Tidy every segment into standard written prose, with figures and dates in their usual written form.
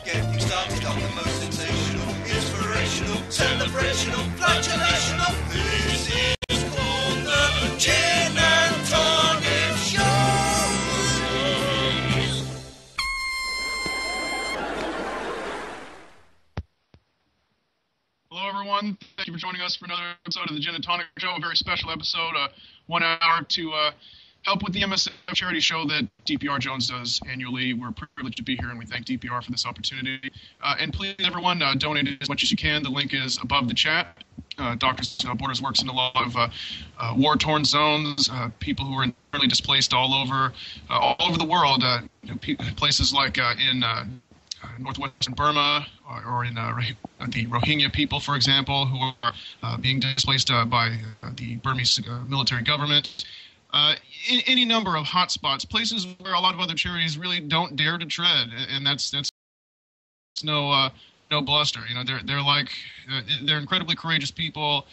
get things started off. The most sensational, inspirational, celebrational, flagelational. This is called the Jinn and Tonic Show. Hello, everyone. Thank you for joining us for another episode of the Jinn and Tonic Show, a very special episode, 1 hour to help with the MSF charity show that DPR Jones does annually. We're privileged to be here, and we thank DPR for this opportunity. And please, everyone, donate as much as you can. The link is above the chat. Doctors Without Borders works in a lot of war-torn zones, people who are internally displaced all over the world, places like in northwestern Burma or in the Rohingya people, for example, who are being displaced by the Burmese military government. Any number of hotspots, places where a lot of other charities really don't dare to tread, and that's no bluster. You know, they're incredibly courageous people,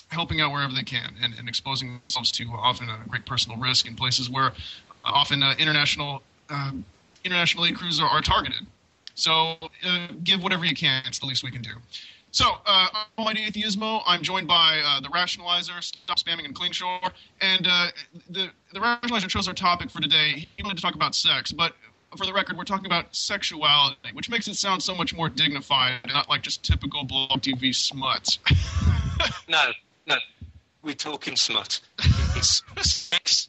helping out wherever they can, and exposing themselves to often a great personal risk in places where often international aid crews are targeted. So give whatever you can. It's the least we can do. So, Almighty Atheismo, I'm joined by the Rationalizer, Stop Spamming and Clean Shore, and the Rationalizer chose our topic for today. He wanted to talk about sex, but for the record, we're talking about sexuality, which makes it sound so much more dignified and not like just typical blog TV smut. No, we're talking smut. It's sex,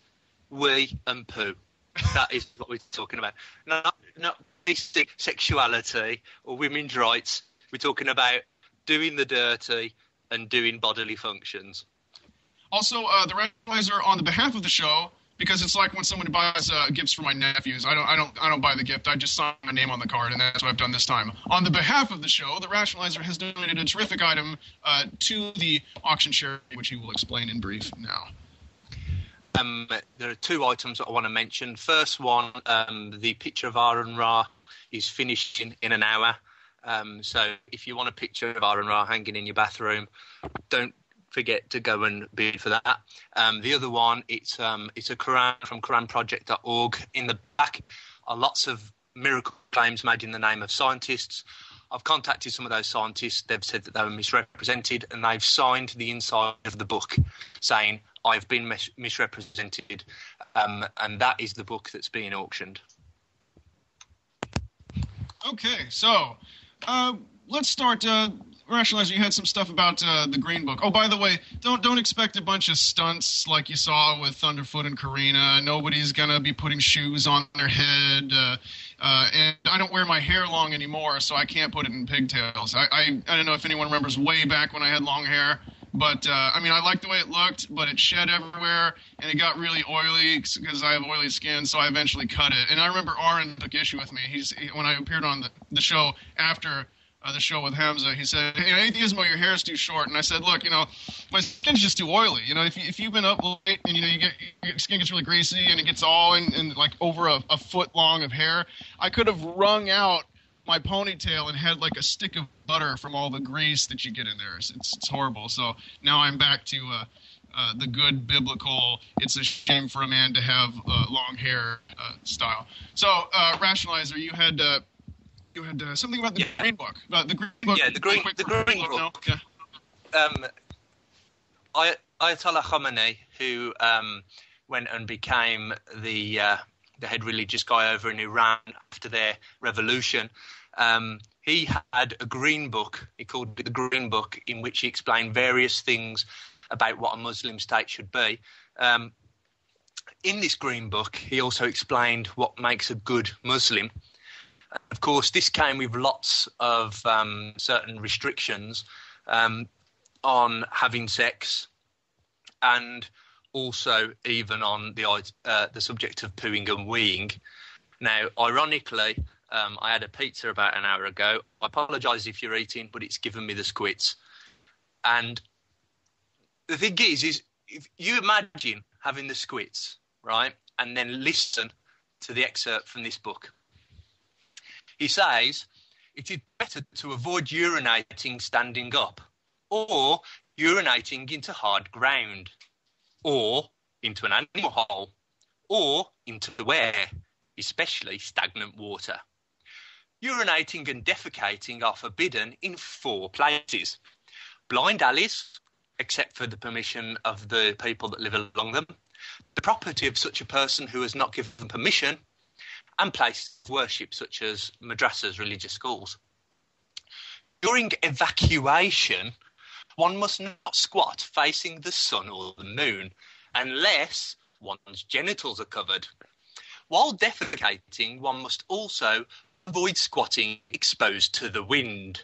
wee, and poo. That is what we're talking about. Not basic sexuality or women's rights. We're talking about doing the dirty and doing bodily functions. Also, the Rationalizer, on the behalf of the show, because it's like when someone buys gifts for my nephews. I don't buy the gift. I just sign my name on the card, and that's what I've done this time. On the behalf of the show, the Rationalizer has donated a terrific item to the auction charity, which he will explain in brief now. There are two items that I want to mention. First one, the picture of Aaron Ra is finished in an hour. So if you want a picture of Aaron Ra hanging in your bathroom, don't forget to go and bid for that. The other one, it's a Quran from QuranProject.org. In the back are lots of miracle claims made in the name of scientists. I've contacted some of those scientists. They've said that they were misrepresented, and they've signed the inside of the book saying, I've been misrepresented, and that is the book that's being auctioned. Okay, so let's start. Rationalizer, you had some stuff about the Green Book. Oh, by the way, don't expect a bunch of stunts like you saw with Thunderfoot and Karina. Nobody's gonna be putting shoes on their head, and I don't wear my hair long anymore, so I can't put it in pigtails. I don't know if anyone remembers way back when I had long hair. But, I mean, I liked the way it looked, but it shed everywhere, and it got really oily because I have oily skin, so I eventually cut it. And I remember Aaron took issue with me. When I appeared on the show after the show with Hamza, he said, hey, Atheismo, your hair is too short. And I said, look, my skin's just too oily. If you've been up late and, your skin gets really greasy and it gets all in like over a foot long of hair, I could have wrung out my ponytail and had like a stick of butter from all the grease that you get in there. It's horrible. So now I'm back to the good biblical, it's a shame for a man to have long hair style. So, Rationalizer, you had something about the Green Book. The Green Book. Yeah, the Green Book. Yeah. Ayatollah Khamenei, who went and became the head religious guy over in Iran after their revolution, he had a Green Book. He called it the Green Book, in which he explained various things about what a Muslim state should be. In this Green Book, he also explained what makes a good Muslim. Of course, this came with lots of certain restrictions on having sex, and also even on the subject of pooing and weeing. Now, ironically, I had a pizza about an hour ago. I apologise if you're eating, but it's given me the squits. And the thing is if you imagine having the squits, right, and then listen to the excerpt from this book. He says, it is better to avoid urinating standing up, or urinating into hard ground, or into an animal hole, or into where, especially stagnant water. Urinating and defecating are forbidden in 4 places. Blind alleys, except for the permission of the people that live along them, the property of such a person who has not given permission, and places of worship such as madrasas, religious schools. During evacuation, one must not squat facing the sun or the moon unless one's genitals are covered. While defecating, one must also avoid squatting exposed to the wind,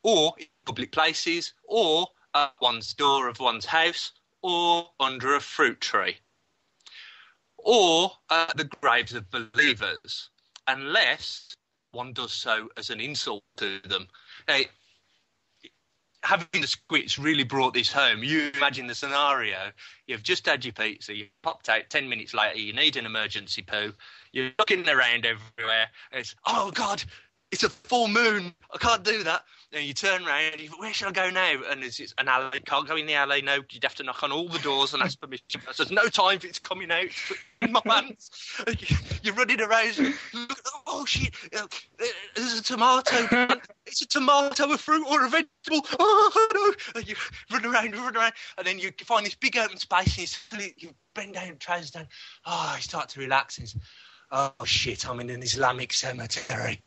or in public places, or at one's door of one's house, or under a fruit tree, or at the graves of believers, unless one does so as an insult to them. Now, having the squits really brought this home. You imagine the scenario. You've just had your pizza, you popped out 10 minutes later, you need an emergency poo, you're looking around everywhere, and it's, oh, God, it's a full moon, I can't do that. And you turn around and you think, where should I go now? And it's an alley, can't go in the alley, no, you'd have to knock on all the doors and ask permission. There's no time for it's coming out in my pants. You're running around, look, oh shit, there's a tomato. It's a tomato, a fruit or a vegetable. Oh no. And you run around, and then you find this big open space and you bend down, trousers down. Oh, you start to relax and oh shit, I'm in an Islamic cemetery.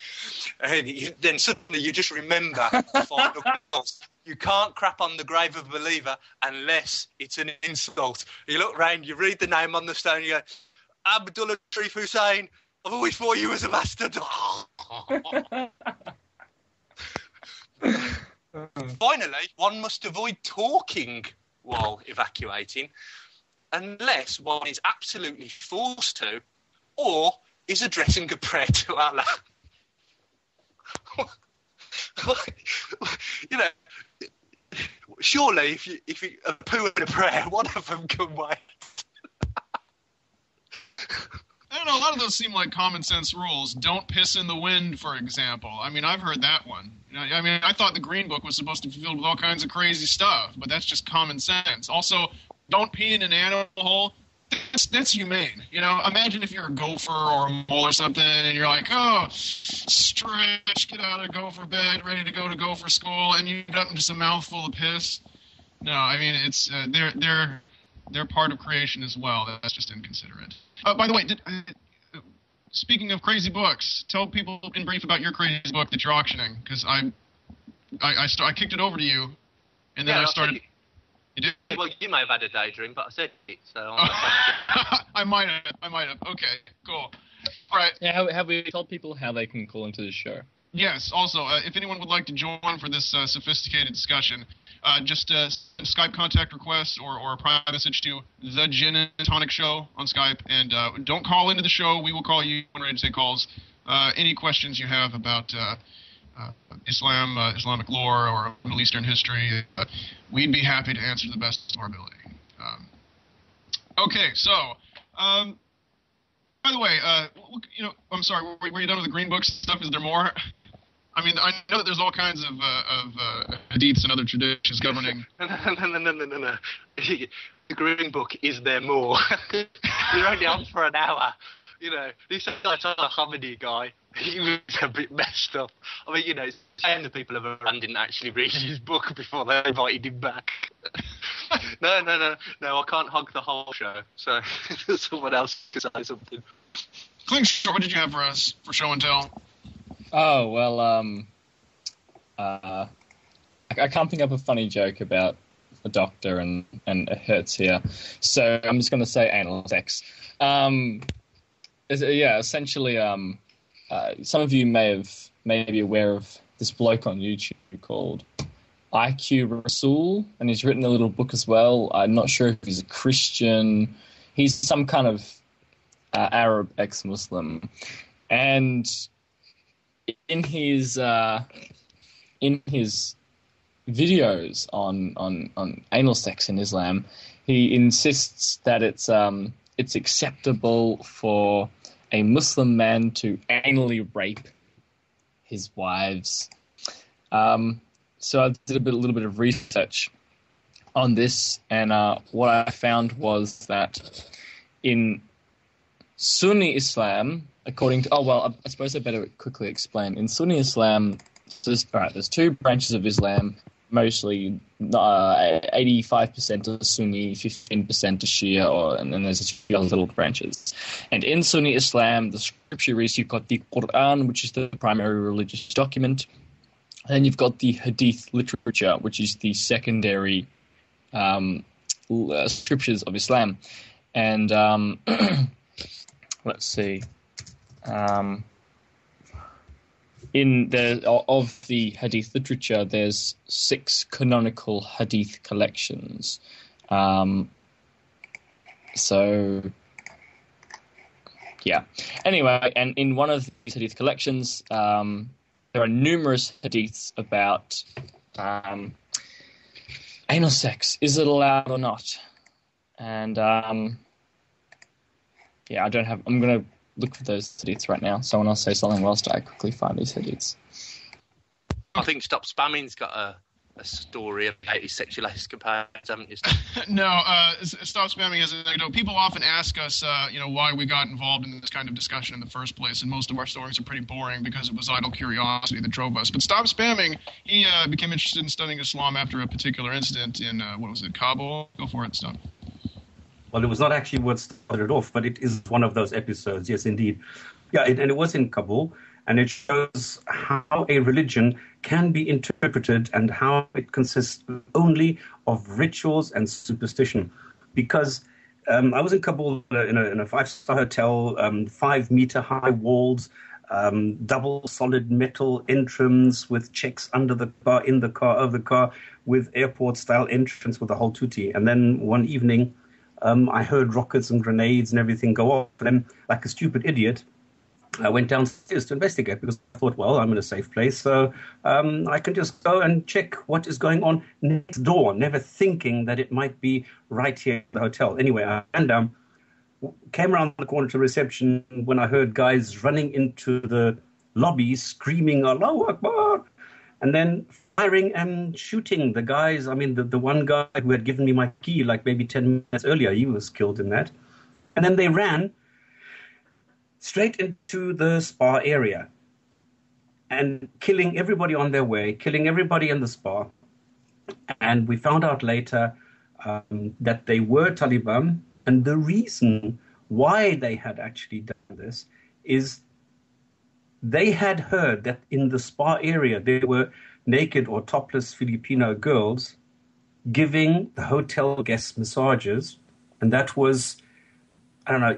And then suddenly you just remember the final clause. You can't crap on the grave of a believer unless it's an insult. You look round, you read the name on the stone, you go, Abdullah Sharif Hussein, I've always thought you was a bastard. Finally, one must avoid talking while evacuating unless one is absolutely forced to, or is addressing a prayer to Allah. You know, surely if you a poo and a prayer, one of them can wait. I don't know, a lot of those seem like common sense rules. Don't piss in the wind, for example. I mean, I've heard that one. I mean, I thought the Green Book was supposed to be filled with all kinds of crazy stuff, but that's just common sense. Also, don't pee in an animal hole. That's humane. You know, imagine if you're a gopher or a mole or something and you're like, oh, stretch, get out of gopher bed, ready to go to gopher school, and you get up into just a mouthful of piss. No, I mean, it's they're part of creation as well. That's just inconsiderate. By the way, speaking of crazy books, tell people in brief about your crazy book that you're auctioning, because I kicked it over to you, and then I started. You did? Well, you may have had a daydream, but I said it, so I might have. Okay, cool. All right. Yeah, have we told people how they can call into the show? Yes. Also, if anyone would like to join for this sophisticated discussion, just Skype contact requests or a private message to the Jinn and Tonic Show on Skype, and don't call into the show. We will call you when ready to take calls. Any questions you have about Islam, Islamic lore, or Middle Eastern history, we'd be happy to answer to the best of our ability. Okay, so, by the way, you know, I'm sorry, were you done with the Green Book stuff? Is there more? I mean, I know that there's all kinds of hadiths and other traditions governing. No. The Green Book, is there more? You're only on for an hour. You know, this Hamidi guy, he was a bit messed up. I mean, you know, saying the people of Iran didn't actually read his book before they invited him back. No, I can't hog the whole show, so someone else can say something. Klingshaw, what did you have for us for show and tell? Oh, well, I can't think of a funny joke about a doctor and it hurts here, so I'm just going to say anal sex. Yeah, essentially, some of you may be aware of this bloke on YouTube called IQ Rasul, and he's written a little book as well. I'm not sure if he's a Christian. He's some kind of Arab ex-Muslim, and in his videos on anal sex in Islam, he insists that it's acceptable for a Muslim man to anally rape his wives. So I did a little bit of research on this, and what I found was that in Sunni Islam, according to... Oh, well, I suppose I better quickly explain. In Sunni Islam, there's two branches of Islam, mostly 85% are Sunni, 15% are Shia, and then there's a few other little branches. And in Sunni Islam, the scripture is you've got the Quran, which is the primary religious document, and then you've got the Hadith literature, which is the secondary scriptures of Islam. And let's see. In of the Hadith literature, there's 6 canonical Hadith collections. So, yeah. Anyway, and in one of these Hadith collections, there are numerous Hadiths about anal sex. Is it allowed or not? And yeah, I'm going to look for those Hadiths right now. Someone else say something whilst I quickly find these Hadiths. I think Stop Spamming's got a story about his sexual escapades, haven't you? No, Stop Spamming has an anecdote. People often ask us, why we got involved in this kind of discussion in the first place, and most of our stories are pretty boring because it was idle curiosity that drove us. But Stop Spamming, he became interested in studying Islam after a particular incident in, Kabul? Go for it, Stop. Well, it was not actually what started it off, but it is one of those episodes, yes, indeed. Yeah, and it was in Kabul, and it shows how a religion can be interpreted and how it consists only of rituals and superstition. Because I was in Kabul in a 5-star hotel, 5-meter-high walls, double solid metal entrance with checks under the car, in the car, over the car, with airport-style entrance with the whole tutti. And then one evening, I heard rockets and grenades and everything go off. And then, like a stupid idiot, I went downstairs to investigate because I thought, well, I'm in a safe place, so I can just go and check what is going on next door, never thinking that it might be right here at the hotel. Anyway, I came around the corner to reception when I heard guys running into the lobby screaming, Allahu Akbar, and then firing and shooting the guys. I mean, the one guy who had given me my key like maybe 10 minutes earlier, he was killed in that. And then they ran straight into the spa area and killing everybody on their way, killing everybody in the spa. And we found out later that they were Taliban. And the reason why they had actually done this is they had heard that in the spa area there were naked or topless Filipino girls giving the hotel guests massages, and that was,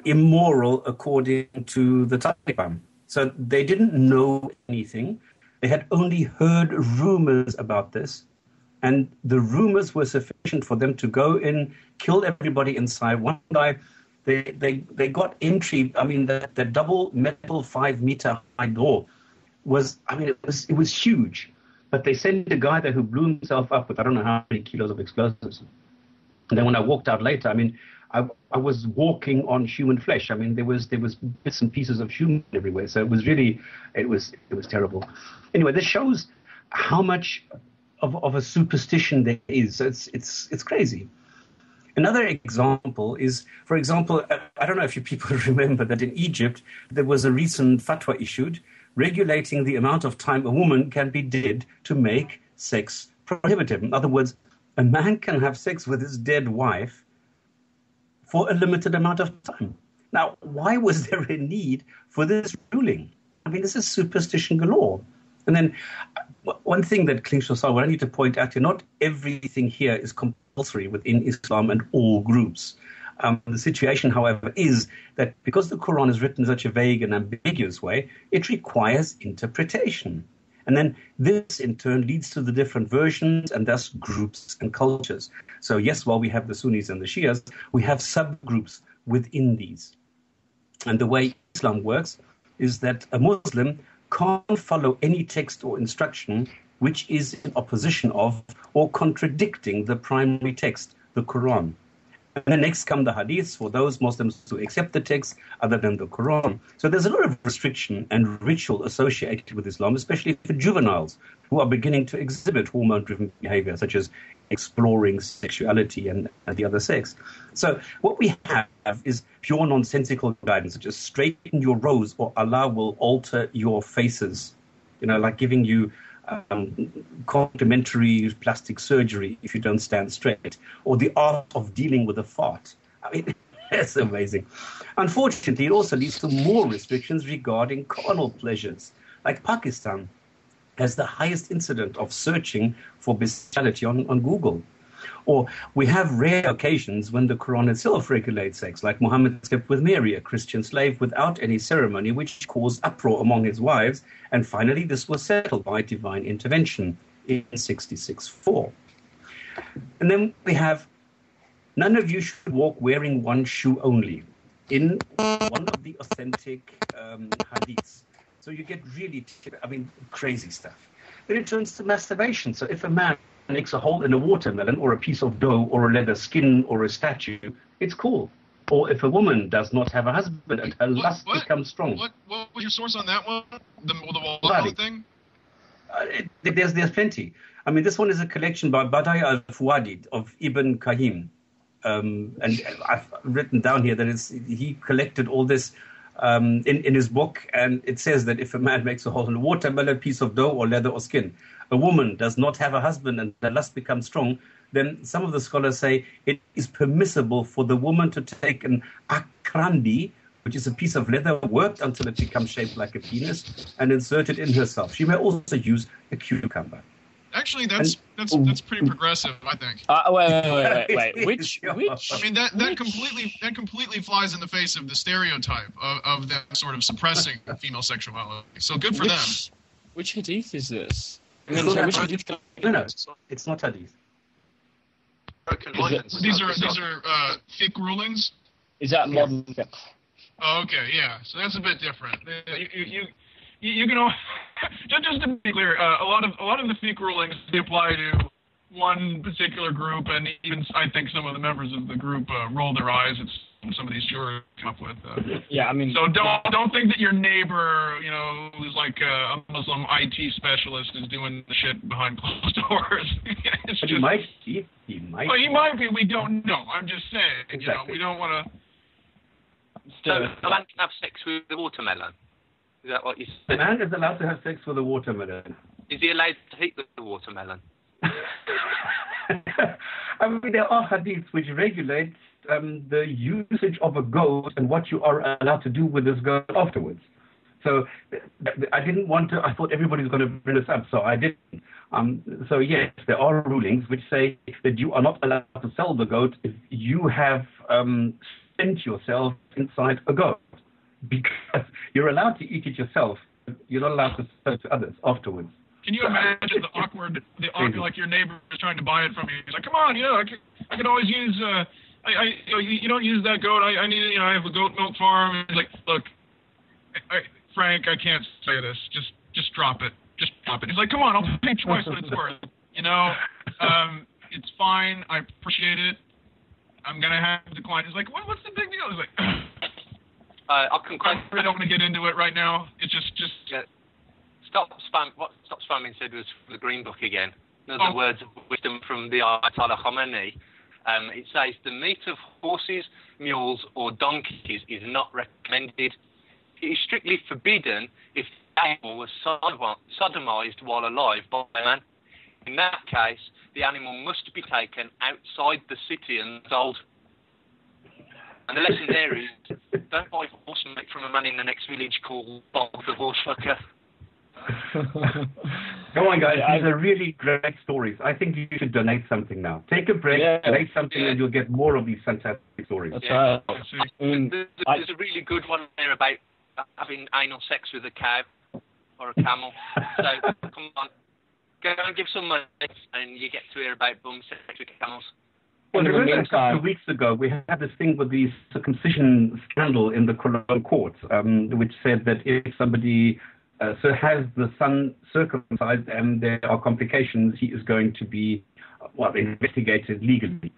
immoral according to the Taliban. So they didn't know anything. They had only heard rumors about this, and the rumors were sufficient for them to go in, kill everybody inside. One guy, they got entry. I mean, the double metal 5-meter high door was, it was huge. But they sent a guy there who blew himself up with I don't know how many kilos of explosives. And then when I walked out later, I was walking on human flesh. There was bits and pieces of human everywhere. So it was really, it was terrible. Anyway, this shows how much of a superstition there is. So it's crazy. Another example is, for example, I don't know if you people remember that in Egypt there was a recent fatwa issued regulating the amount of time a woman can be dead to make sex prohibitive. In other words, a man can have sex with his dead wife for a limited amount of time. Now, why was there a need for this ruling? This is superstition galore. And then one thing that clings to us, what I need to point out here, not everything here is compulsory within Islam and all groups. The situation, however, is that because the Quran is written in such a vague and ambiguous way, it requires interpretation. And then this, in turn, leads to the different versions and thus groups and cultures. So, yes, while we have the Sunnis and the Shias, we have subgroups within these. And the way Islam works is that a Muslim can't follow any text or instruction which is in opposition of or contradicting the primary text, the Quran. And then next come the hadiths for those Muslims who accept the text other than the Quran. So there's a lot of restriction and ritual associated with Islam, especially for juveniles who are beginning to exhibit hormone-driven behavior, such as exploring sexuality and the other sex. So what we have is pure nonsensical guidance, such as straighten your rows or Allah will alter your faces. Like giving you complementary plastic surgery if you don't stand straight, or the art of dealing with a fart. I mean, that's amazing. Unfortunately, it also leads to more restrictions regarding carnal pleasures. Like Pakistan has the highest incident of searching for bestiality on Google. Or we have rare occasions when the Quran itself regulates sex, like Muhammad slept with Mary, a Christian slave, without any ceremony, which caused uproar among his wives. And finally, this was settled by divine intervention in 66:4. And then we have, none of you should walk wearing one shoe only, in one of the authentic hadiths. So you get really, crazy stuff. Then it turns to masturbation. So if a man makes a hole in a watermelon or a piece of dough or a leather skin or a statue, it's cool. Or if a woman does not have a husband and her lust becomes strong. What was your source on that one? The wall thing? There's plenty. I mean, this one is a collection by Badai al-Fuadid of Ibn Qayyim. And I've written down here that he collected all this in his book, and it says that if a man makes a hole in a watermelon, piece of dough or leather or skin, a woman does not have a husband and the lust becomes strong, then some of the scholars say it is permissible for the woman to take an akrandi, which is a piece of leather worked until it becomes shaped like a penis, and insert it in herself. She may also use a cucumber. Actually, that's pretty progressive, I think. Wait. Which? I mean, that completely flies in the face of the stereotype of them sort of suppressing female sexuality. So good for them. Which hadith is this? No, it's not hadith. These are fiqh rulings. Is that modern fiqh? Oh, okay, yeah. So that's a bit different. You can just to be clear, a lot of the fiqh rulings they apply to one particular group, and even I think some of the members of the group roll their eyes at some of these jurors come up with. Yeah, I mean. So don't think that your neighbor, who's like a Muslim IT specialist, is doing the shit behind closed doors. He might. Well, he might be. We don't know. I'm just saying. Exactly. We don't want to. So a man can have sex with the watermelon. Is that what you said? A man is allowed to have sex with a watermelon. Is he allowed to eat the watermelon? I mean, there are hadiths which regulate the usage of a goat and what you are allowed to do with this goat afterwards. So I didn't want to, I thought everybody's going to bring this up, so I didn't. So yes, there are rulings which say that you are not allowed to sell the goat if you have spent yourself inside a goat. Because you're allowed to eat it yourself, you're not allowed to sell it to others afterwards. Can you imagine the awkward, like your neighbor is trying to buy it from you? He's like, come on, I could always use, you don't use that goat. I need, I have a goat milk farm. And he's like, look, Frank, I can't say this. Just drop it. Just drop it. He's like, come on, I'll pay twice what it's worth. It's fine. I appreciate it. I'm going to have to decline. He's like, what's the big deal? He's like, I really don't want to get into it right now. It's just Stop spamming said was from the Green Book again. Another words of wisdom from the Ayatollah Khomeini. It says the meat of horses, mules, or donkeys is not recommended. It is strictly forbidden if the animal was sodomized while alive by a man. In that case, the animal must be taken outside the city and sold. And the lesson there is, don't buy horse meat from a man in the next village called Bob the Horsefucker. Come on, guys. These are really great stories. I think you should donate something now. Take a break, donate something, and you'll get more of these fantastic stories. That's right. There's a really good one there about having anal sex with a cow or a camel. So, come on. Go and give some money, and you get to hear about bum sex with camels. Well, remember a couple of weeks ago, we had this thing with the circumcision scandal in the Cologne courts, which said that if somebody has the son circumcised and there are complications, he is going to be investigated legally.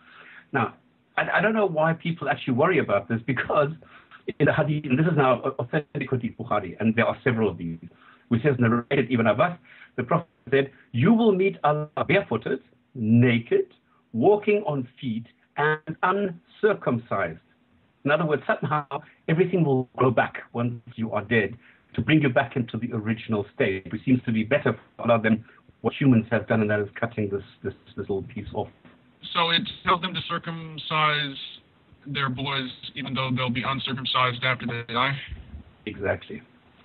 Now, I don't know why people actually worry about this, because in the hadith, and this is now authentic hadith Bukhari, and there are several of these, which says, narrated Ibn Abbas, the Prophet said, you will meet Allah barefooted, naked, walking on feet, and uncircumcised. In other words, somehow everything will go back once you are dead to bring you back into the original state, which seems to be better for Allah than what humans have done, and that is cutting this little piece off. So it tells them to circumcise their boys, even though they'll be uncircumcised after they die? Exactly.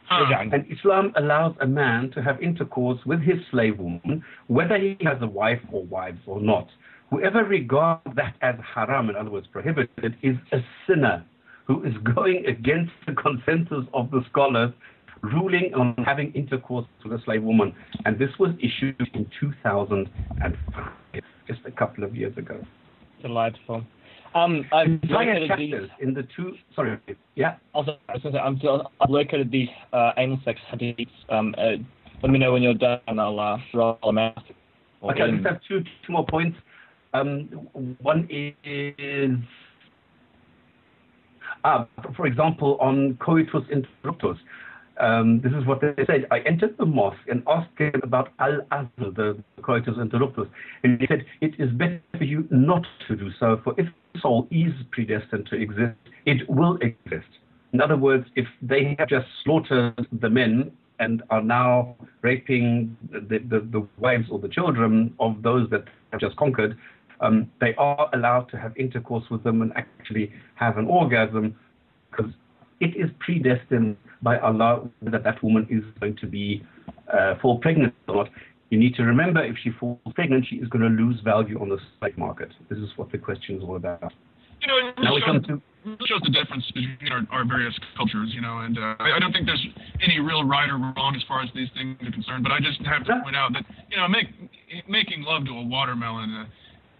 Huh. And Islam allows a man to have intercourse with his slave woman, whether he has a wife or wives or not. Whoever regards that as haram, in other words prohibited, is a sinner who is going against the consensus of the scholars ruling on having intercourse with a slave woman. And this was issued in 2005, just a couple of years ago. Delightful. I've Entire chapters in the two. Sorry, yeah. Also, I've located these anal sex hadiths. Let me know when you're done, and I'll roll them out. Okay, I just have two more points. One is, for example, on coitus interruptus. This is what they said. I entered the mosque and asked him about al-azl, the coitus interruptus. And he said, it is better for you not to do so, for if the soul is predestined to exist, it will exist. In other words, if they have just slaughtered the men and are now raping the wives or the children of those that have just conquered, they are allowed to have intercourse with them and actually have an orgasm, because it is predestined by Allah whether that woman is going to be fall pregnant or not. You need to remember, if she falls pregnant, she is going to lose value on the slave market. This is what the question is all about. You know, it really shows the difference between our various cultures, you know, and I don't think there's any real right or wrong as far as these things are concerned, but I just have to point out that, you know, making love to a watermelon,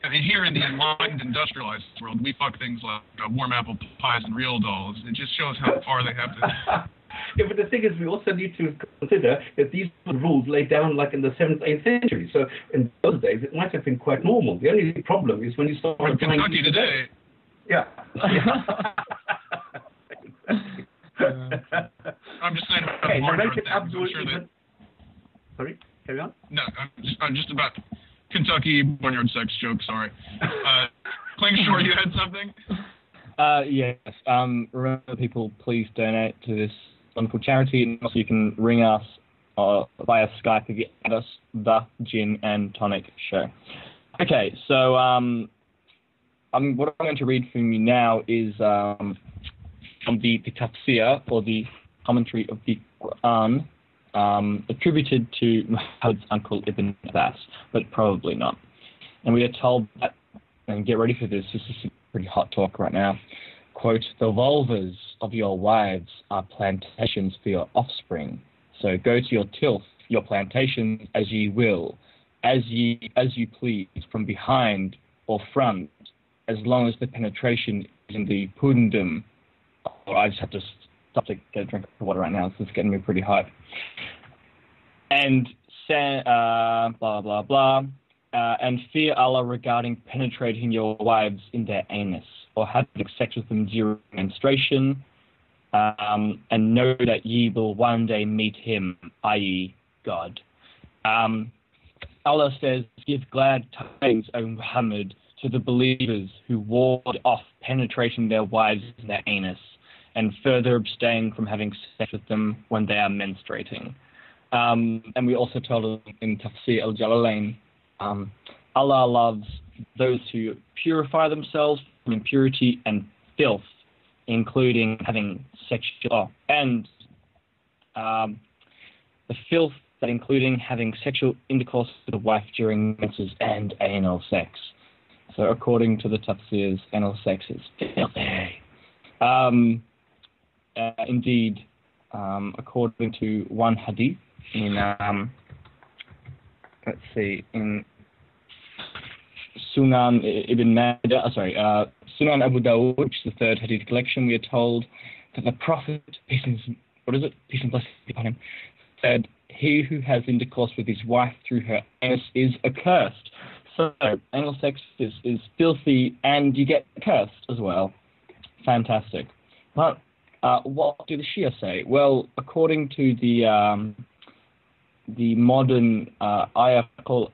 I mean, here in the enlightened, industrialized world, we fuck things like warm apple pies and real dolls. It just shows how far they have to... Yeah, but the thing is, we also need to consider that these rules laid down like in the 7th, 8th century. So in those days, it might have been quite normal. The only problem is when you start... From Kentucky today. Yeah. I'm just saying about okay, the I'm sure that... Sorry, carry on? No, I'm just about Kentucky barnyard sex joke, sorry. Klingshore, you had something? Yes. Remember, people, please donate to this wonderful charity, and also you can ring us via Skype if you add us, the Jinn and Tonic Show. Okay, so what I'm going to read from you now is from the tafsir, or the commentary of the Quran, attributed to Muhammad's uncle Ibn Abbas, but probably not. And we are told that, and get ready for this, this is pretty hot talk right now, quote, the vulvas of your wives are plantations for your offspring. So go to your tilth, your plantations, as ye will, as you please, from behind or front, as long as the penetration is in the pudendum. Oh, I just have to stop to get a drink of water right now. This is getting me pretty hot. And blah, blah, blah. And fear Allah regarding penetrating your wives in their anus or having sex with them during menstruation, and know that ye will one day meet him, i.e. God. Allah says, give glad tidings, O Muhammad, to the believers who ward off penetrating their wives in their anus and further abstain from having sex with them when they are menstruating. And we also told in Tafsir al-Jalalain, Allah loves those who purify themselves from impurity and filth, including having sexual and the filth that including having sexual intercourse with a wife during menses and anal sex. So according to the Tafsirs, anal sex is filthy. Indeed, according to one hadith in let's see, in Sunan Ibn Majah, Sunan Abu Dawud, which is the third hadith collection, we are told that the Prophet, peace and blessings upon him, said, he who has intercourse with his wife through her anus is accursed. So anal sex is filthy, and you get cursed as well. Fantastic. But what do the Shia say? Well, according to the modern Ayatollah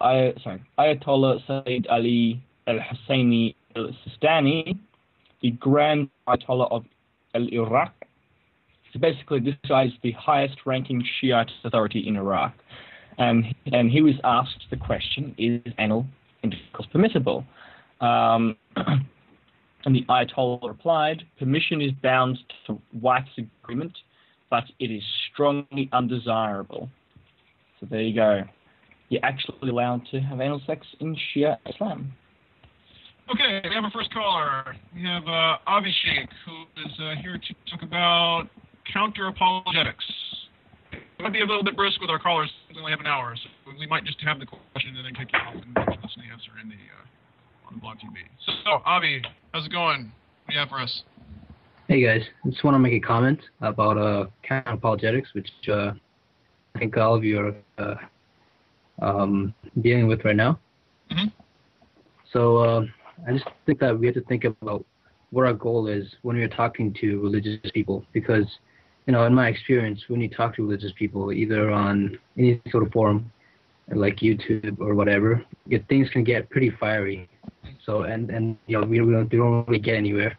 Sayyid Ali al-Husseini al-Sistani, the Grand Ayatollah of Iraq. So basically, this guy is the highest-ranking Shiite authority in Iraq. And he was asked the question, is anal intercourse permissible? And the Ayatollah replied, permission is bound to wife's agreement, but it is strongly undesirable. So there you go. You're actually allowed to have anal sex in Shia Islam. Okay, we have our first caller. We have Avishek, who is here to talk about counter-apologetics. We might be a little bit brisk with our callers since we only have an hour, so we might just have the question and then kick you off and listen to the answer in on the blog TV. So, Avi, how's it going? What do you have for us? Hey guys, I just want to make a comment about counter-apologetics, which I think all of you are dealing with right now. Mm-hmm. So I just think that we have to think about what our goal is when we're talking to religious people, because, you know, in my experience, when you talk to religious people, either on any sort of forum, like YouTube or whatever, things can get pretty fiery. So, and you know, we don't really get anywhere.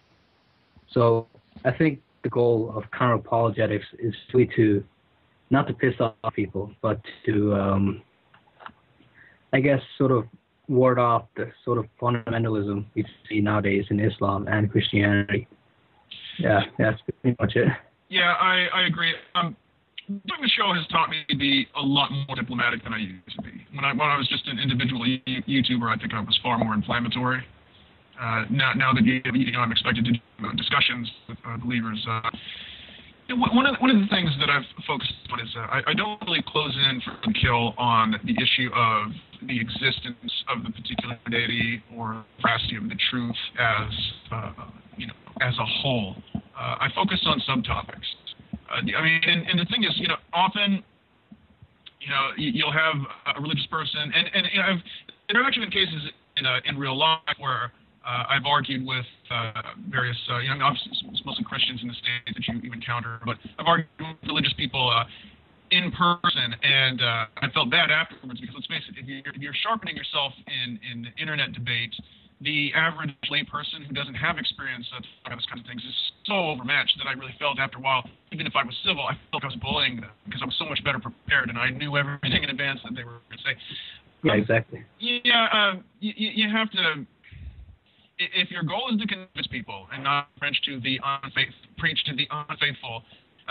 So I think the goal of counter-apologetics is really to, not to piss off people, but to, I guess, sort of ward off the sort of fundamentalism we see nowadays in Islam and Christianity. Yeah, that's pretty much it. Yeah, I agree. Doing the show has taught me to be a lot more diplomatic than I used to be. When I was just an individual YouTuber, I think I was far more inflammatory. Now that I'm expected to do discussions with believers. One of the things that I've focused on is I don't really close in for the kill on the issue of the existence of the particular deity or veracity of the truth as as a whole. I focus on subtopics. I mean, and the thing is, often, you'll have a religious person, and there have actually been cases in real life where I've argued with various, obviously it's mostly Christians in the States that you encounter, but I've argued with religious people in person, and I felt bad afterwards because, let's face it, if you're sharpening yourself in internet debate, the average layperson who doesn't have experience about this kind of things is so overmatched that I really felt after a while, even if I was civil, I felt like I was bullying them because I was so much better prepared and I knew everything in advance that they were going to say. Yeah, exactly. Yeah, you have to. If your goal is to convince people and not preach to the unfaithful,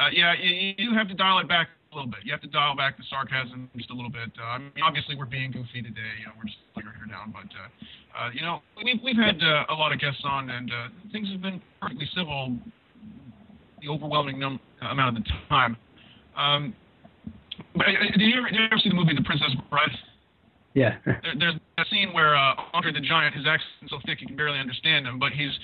you have to dial it back a little bit. You have to dial back the sarcasm just a little bit. I mean, obviously we're being goofy today. We're just putting our hair down, but we've had a lot of guests on, and things have been perfectly civil the overwhelming amount of the time. But did you ever see the movie The Princess Bride? Yeah. There's a scene where Andre the Giant, his accent's so thick you can barely understand him, but he's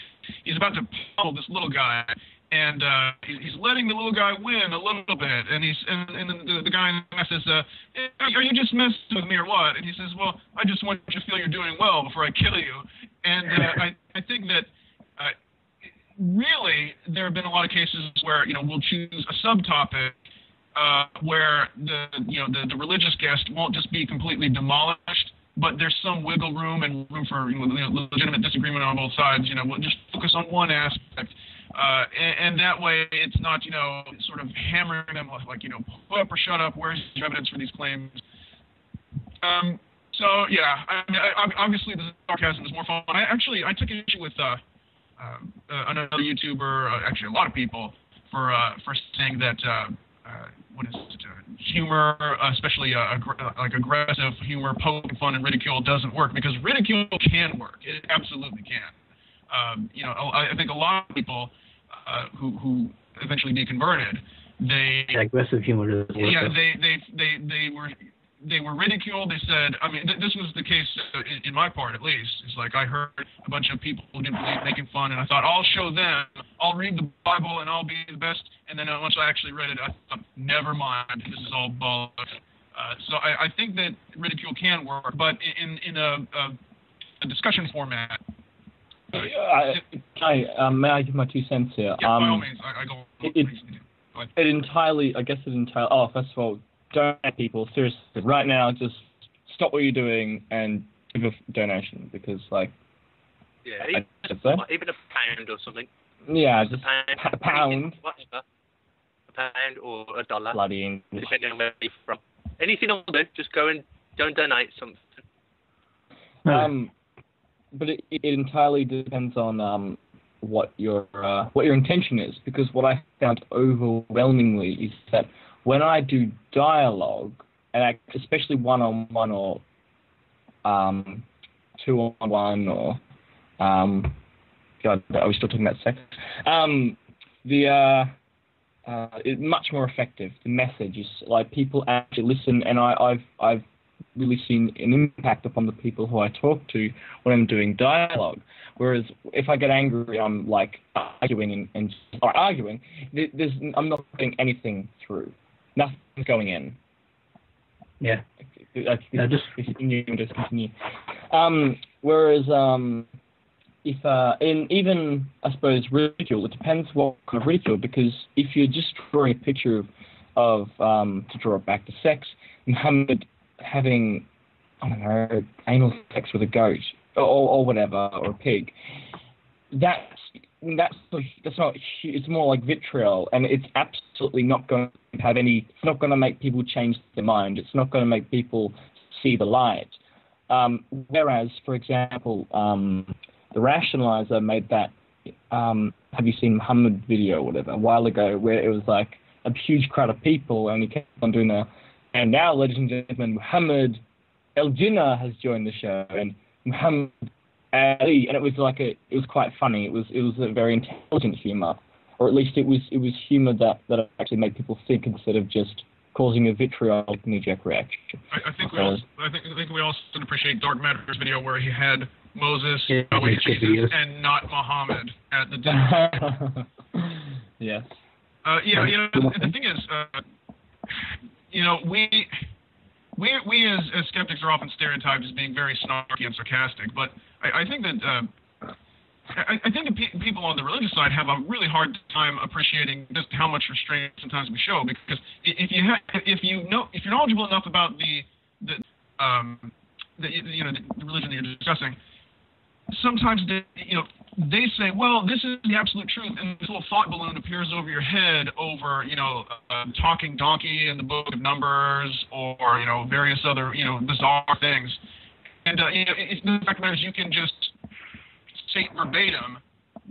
about to pummel this little guy, and he's letting the little guy win a little bit, and the guy in the mess says, "Are you just messing with me or what?" And he says, "Well, I just want you to feel you're doing well before I kill you." And I think that really there have been a lot of cases where we'll choose a subtopic. Where the religious guest won't just be completely demolished, but there's some wiggle room and room for legitimate disagreement on both sides. We'll just focus on one aspect, and that way it's not sort of hammering them like put up or shut up. Where's your evidence for these claims? So yeah, I mean, obviously the sarcasm is more fun. I took issue with another YouTuber, actually a lot of people, for saying that. What is it? Humor, especially like aggressive humor, poking fun, and ridicule doesn't work, because ridicule can work. It absolutely can. I think a lot of people who eventually deconverted, aggressive humor doesn't work. Yeah, they were ridiculed. They said, I mean, this was the case in my part, at least. It's like I heard a bunch of people who didn't believe making fun, and I thought, I'll show them. I'll read the Bible, and I'll be the best. And then once I actually read it, I thought, never mind. This is all bollocks. So I think that ridicule can work, but in a a discussion format. May I give my 2 cents here? Yeah, by all means, I go. It entirely. Oh, first of all, donate, people. Seriously, right now, just stop what you're doing and give a donation, because, like. Yeah, even a pound or something. Yeah, just a pound. Whatever. A pound or $1. Bloody English. Depending on where you're from. Anything will do. Just go and donate something. But it entirely depends on what your intention is, because what I found overwhelmingly is that when I do dialogue, and especially one-on-one or two-on-one or God, are we still talking about sex? It's much more effective. The message is like people actually listen, and I've really seen an impact upon the people who I talk to when I'm doing dialogue. Whereas if I get angry, I'm like arguing and arguing. I'm not getting anything through. Nothing's going in. Yeah. Just continue. Whereas if in even I suppose ridicule, it depends what kind of ridicule, because if you're just drawing a picture of to draw it back to sex, Muhammad having, I don't know, anal sex with a goat or whatever, or a pig, that's not, it's more like vitriol, and it's absolutely not going to have any, it's not going to make people change their mind, it's not going to make people see the light. Whereas, for example, the Rationalizer made that, have you seen Muhammad video or whatever, a while ago, where it was like a huge crowd of people, and he kept on doing and now, ladies and gentlemen, Muhammad El Jinnah has joined the show, and Muhammad Ali, and it was quite funny. It was a very intelligent humor, or at least it was humor that actually made people think instead of just causing a vitriolic knee-jerk reaction. I think we also appreciate Dark Matter's video where he had Moses with Jesus and not Muhammad at the dinner. Yes. The thing is, we as skeptics are often stereotyped as being very snarky and sarcastic, but I think that people on the religious side have a really hard time appreciating just how much restraint sometimes we show, because if you're knowledgeable enough about the religion that you're discussing, sometimes they say, well, this is the absolute truth, and this little thought balloon appears over your head over, talking donkey in the Book of Numbers, or, various other, bizarre things. And, the fact of the matter is you can just state verbatim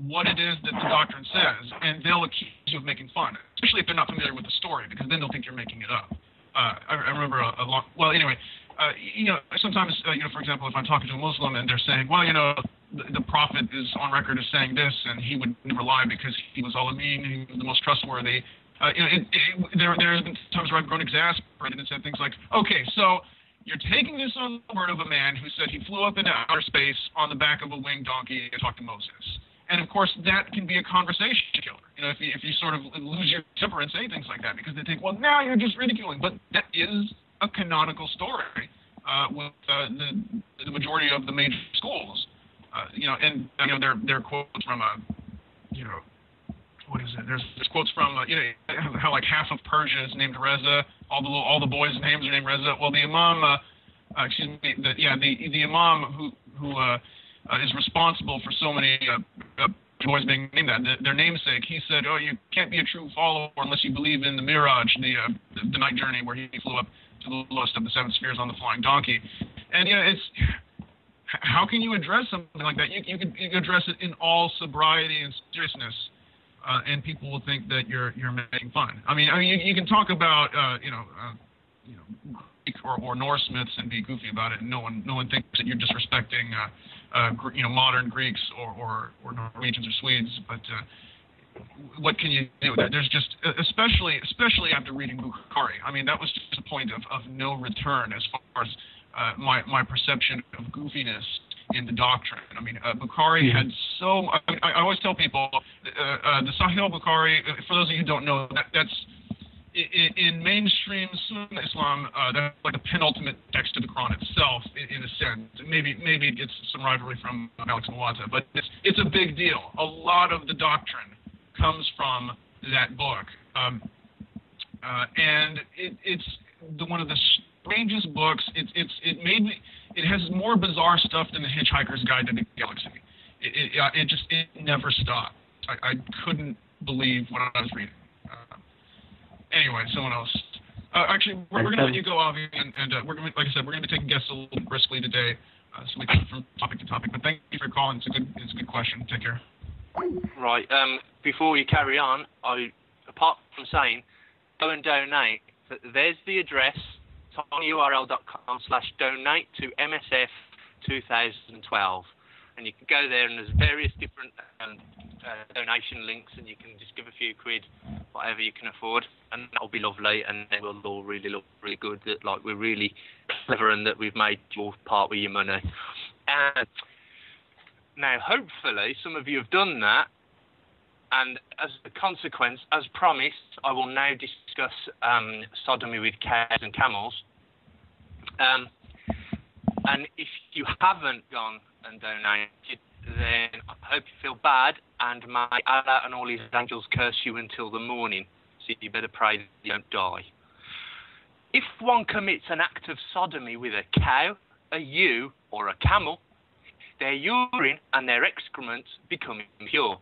what it is that the doctrine says, and they'll accuse you of making fun, especially if they're not familiar with the story, because then they'll think you're making it up. I remember sometimes, for example, if I'm talking to a Muslim and they're saying, well, the Prophet is on record as saying this, and he would never lie because he was al-Amin, he was the most trustworthy. There have been times where I've grown exasperated and said things like, okay, so you're taking this on the word of a man who said he flew up into outer space on the back of a winged donkey and talked to Moses. And, of course, that can be a conversation killer, if you sort of lose your temper and say things like that, because they think, well, now you're just ridiculing. But that is a canonical story with the majority of the major schools. There are quotes from, what is it? There's quotes from, how like half of Persia is named Reza, all the boys' names are named Reza. Well, the Imam, the Imam who is responsible for so many boys being named that, their namesake, he said, oh, you can't be a true follower unless you believe in the Miraj, the night journey where he flew up to the lowest of the seven spheres on the flying donkey. And it's, how can you address something like that? You can address it in all sobriety and seriousness, and people will think that you're making fun. I mean, you can talk about Greek or Norse myths and be goofy about it, and no one thinks that you're disrespecting modern Greeks or Norwegians or Swedes. But what can you do? There's just, especially after reading Bukhari. I mean, that was just a point of no return as far as my perception of goofiness in the doctrine. I mean, Bukhari had so. I always tell people the Sahih Bukhari. For those of you who don't know, in mainstream Sunni Islam, that's like a penultimate text to the Quran itself, in a sense. Maybe it gets some rivalry from Alex Muwatta, but it's a big deal. A lot of the doctrine comes from that book, and it's one of the strangest books. It has more bizarre stuff than The Hitchhiker's Guide to the Galaxy. It never stopped. I couldn't believe what I was reading. Anyway, someone else. Actually, we're going to let you go, Avi, and we're going, like I said, we're going to be taking guests a little bit briskly today, so we can from topic to topic. But thank you for calling. It's a good question. Take care. Right. Before you carry on, apart from saying, go and donate. There's the address: tinyurl.com/donate to MSF 2012. And you can go there, and there's various different donation links, and you can just give a few quid, whatever you can afford, and that'll be lovely, and then we'll all really look really good, that like we're really clever and that we've made your part with your money. Now, hopefully, some of you have done that, and as a consequence, as promised, I will now discuss sodomy with cows and camels. And if you haven't gone and donated, then I hope you feel bad, and may Allah and all his angels curse you until the morning, so you better pray that you don't die. If one commits an act of sodomy with a cow, a ewe, or a camel, their urine and their excrements become impure,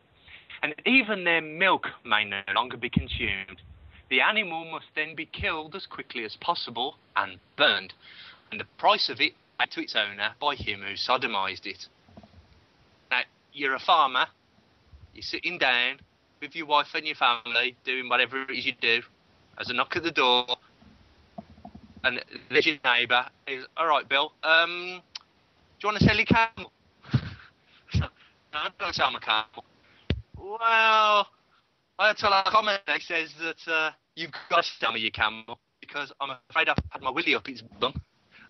and even their milk may no longer be consumed. The animal must then be killed as quickly as possible and burned, and the price of it paid to its owner by him who sodomized it. Now, you're a farmer, you're sitting down with your wife and your family, doing whatever it is you do. As a knock at the door, and there's your neighbour. All right, Bill, do you want to sell your camel? No, I don't sell my camel. Well, I had to tell our comment. He says that you've got to sell me your camel, because I'm afraid I've had my willy up its bum.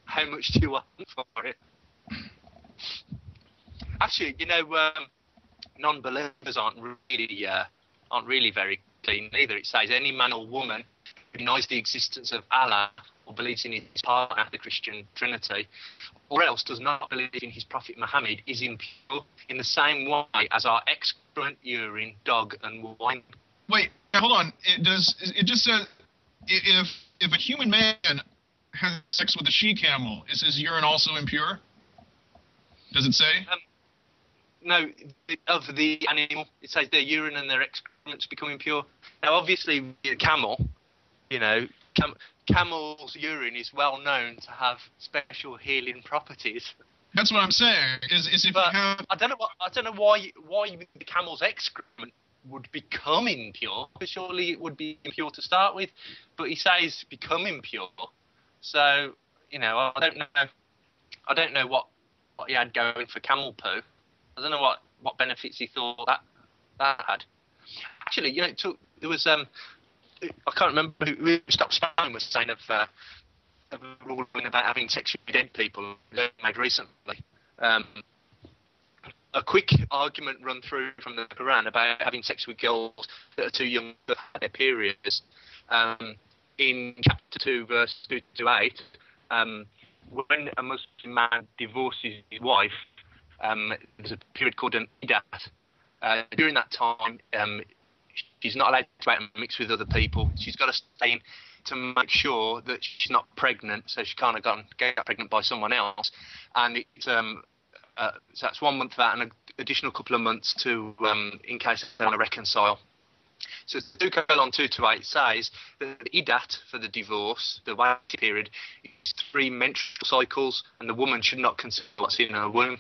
How much do you want for it? Actually, non-believers aren't really very clean either. It says any man or woman who denies the existence of Allah or believes in his partner, the Christian Trinity, or else does not believe in his prophet Muhammad, is impure in the same way as our excrement, urine, dog, and wine. Wait, hold on. It just says if a human man has sex with a she-camel, is his urine also impure? Does it say? No, of the animal. It says their urine and their excrements become impure. Now, obviously, the camel, camel's urine is well known to have special healing properties. That's what I'm saying. Is if you have... I don't know why the camel's excrement would become impure, because surely it would be impure to start with. But he says become impure. So, I don't know what he had going for camel poo. I don't know what benefits he thought that had. Actually, there was I can't remember who Stop Spamming was saying of a ruling about having sex with dead people made recently. A quick argument run through from the Quran about having sex with girls that are too young to have their periods. In chapter 2, verse 2 to 8, when a Muslim man divorces his wife, there's a period called an iddat. During that time, she's not allowed to go out and mix with other people. She's got to stay in to make sure that she's not pregnant, so she can't get pregnant by someone else. And it's so that's 1 month of that, and an additional couple of months to in case they want to reconcile. So 2:2 to 8 says that the iddat for the divorce, the waiting period, is 3 menstrual cycles, and the woman should not consider what's in her womb.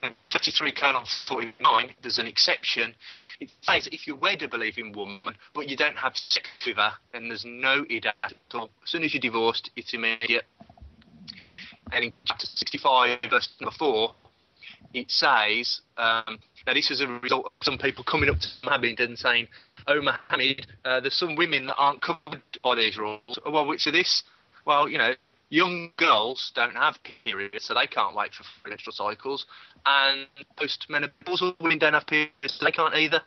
And 33:49, there's an exception. It says if you're wed a believing woman, but you don't have sex with her, then there's no iddat at all. As soon as you're divorced, it's immediate. And in chapter 65, verse number 4, it says that this is a result of some people coming up to Muhammad and saying, "Oh, Muhammad, there's some women that aren't covered by these rules." Well, which are this? Well, young girls don't have periods, so they can't wait for menstrual cycles. And post-menopausal women don't have periods, so they can't either.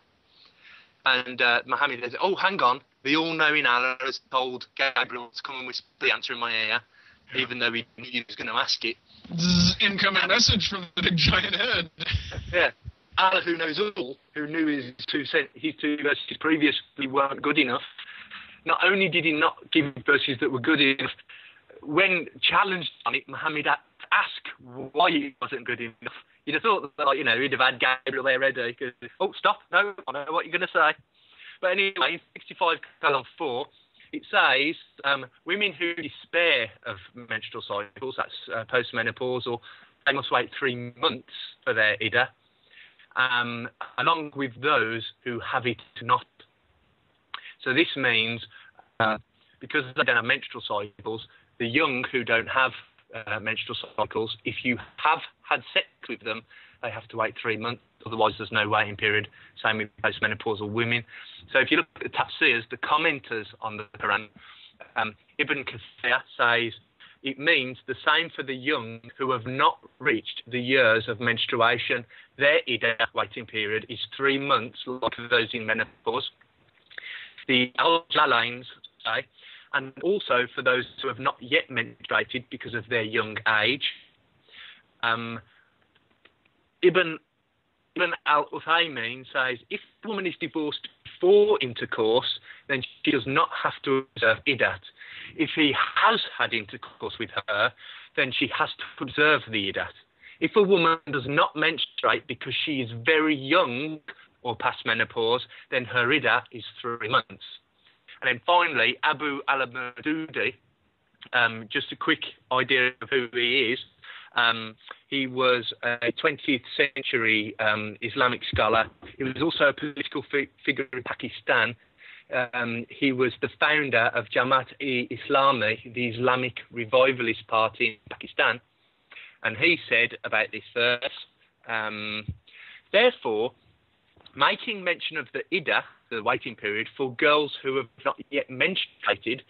And Muhammad says, "Oh, hang on, the all-knowing Allah has told Gabriel to come and whisper the answer in my ear, even though he knew he was going to ask it." Incoming message from the big giant head. Yeah. Allah, who knows all, who knew his two verses previously weren't good enough, not only did he not give verses that were good enough, when challenged on it, Muhammad had to ask why he wasn't good enough. You'd have thought that, he'd have had Gabriel there ready. Oh, stop, no, I know what you're going to say. But anyway, in 65:4, it says, women who despair of menstrual cycles, that's postmenopausal, they must wait 3 months for their Iddah, along with those who have it not. So this means, because they don't have menstrual cycles, the young who don't have menstrual cycles, if you have had sex with them, they have to wait 3 months. Otherwise, there's no waiting period. Same with postmenopausal women. So if you look at the tafsirs, the commenters on the Quran, Ibn Kathir says it means the same for the young who have not reached the years of menstruation. Their Iddah waiting period is 3 months, like those in menopause. The Al-Jalains say, and also for those who have not yet menstruated because of their young age. Ibn al-Uthaymin says, if a woman is divorced before intercourse, then she does not have to observe Iddat. If he has had intercourse with her, then she has to observe the Iddat. If a woman does not menstruate because she is very young or past menopause, then her Iddat is 3 months. And then finally, Abu al-Mardudi, just a quick idea of who he is. He was a 20th century Islamic scholar. He was also a political figure in Pakistan. He was the founder of Jamaat-e-Islami, the Islamic revivalist party in Pakistan. And he said about this verse, therefore, making mention of the Iddah, the waiting period, for girls who have not yet menstruated,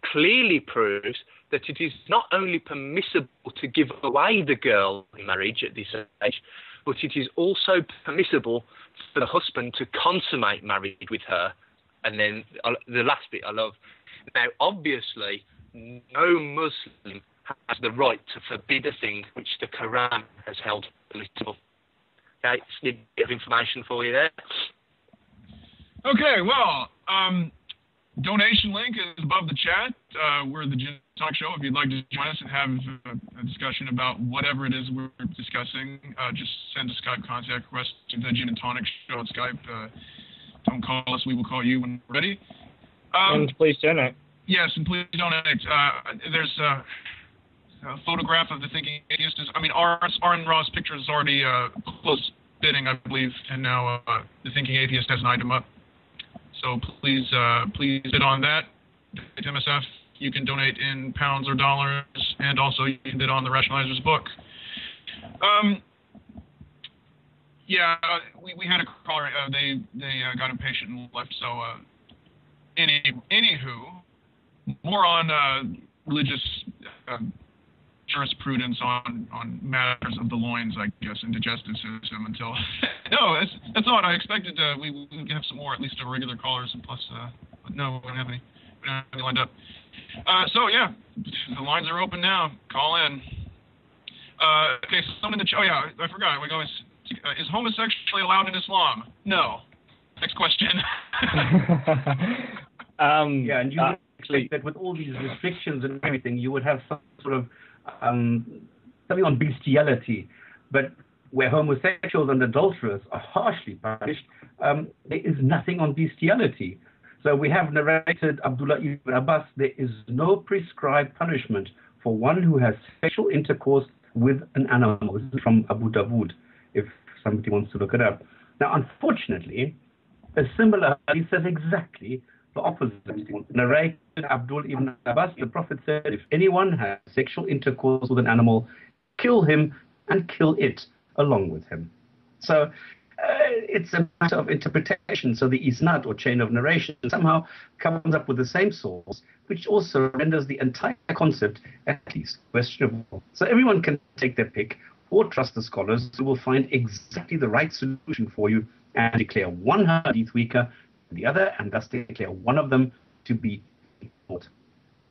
clearly proves that it is not only permissible to give away the girl in marriage at this age, but it is also permissible for the husband to consummate marriage with her. And then the last bit I love. Now, obviously, no Muslim has the right to forbid a thing which the Quran has held permissible. Okay, just a bit of information for you there. Okay, well, donation link is above the chat. We're the Jinn and Tonic Show. If you'd like to join us and have a discussion about whatever it is we're discussing, just send a Skype contact request to the Jinn and Tonic Show on Skype. Don't call us. We will call you when we're ready. And please donate. Yes, and please donate. There's a photograph of the Thinking Atheist. Arn Ross' picture is already close bidding, I believe, and now the Thinking Atheist has an item up. So please bid on that. At MSF, you can donate in pounds or dollars, and also you can bid on the Rationalizer's book. We had a caller. They got impatient and left. So anywho, more on religious jurisprudence on matters of the loins, I guess, and digestive system until... No, that's odd. I expected we would have some more, at least regular callers, and plus, no, we don't have any lined up. The lines are open now. Call in. Okay, so someone in the chat... Oh, yeah, I forgot. We always... is homosexuality allowed in Islam? No. Next question. And you would expect that with all these restrictions and everything, you would have some sort of something on bestiality, but where homosexuals and adulterers are harshly punished, there is nothing on bestiality. So we have narrated Abdullah ibn Abbas, there is no prescribed punishment for one who has sexual intercourse with an animal. This is from Abu Dawood, if somebody wants to look it up. Now, unfortunately, a similar hadith says exactly the opposite. Narrated Abdul ibn Abbas, the Prophet said, if anyone has sexual intercourse with an animal, kill him and kill it along with him. So it's a matter of interpretation. So the isnad, or chain of narration, somehow comes up with the same source, which also renders the entire concept at least questionable. So everyone can take their pick or trust the scholars who will find exactly the right solution for you and declare one hadith weaker the other, and thus declare one of them to be Lord.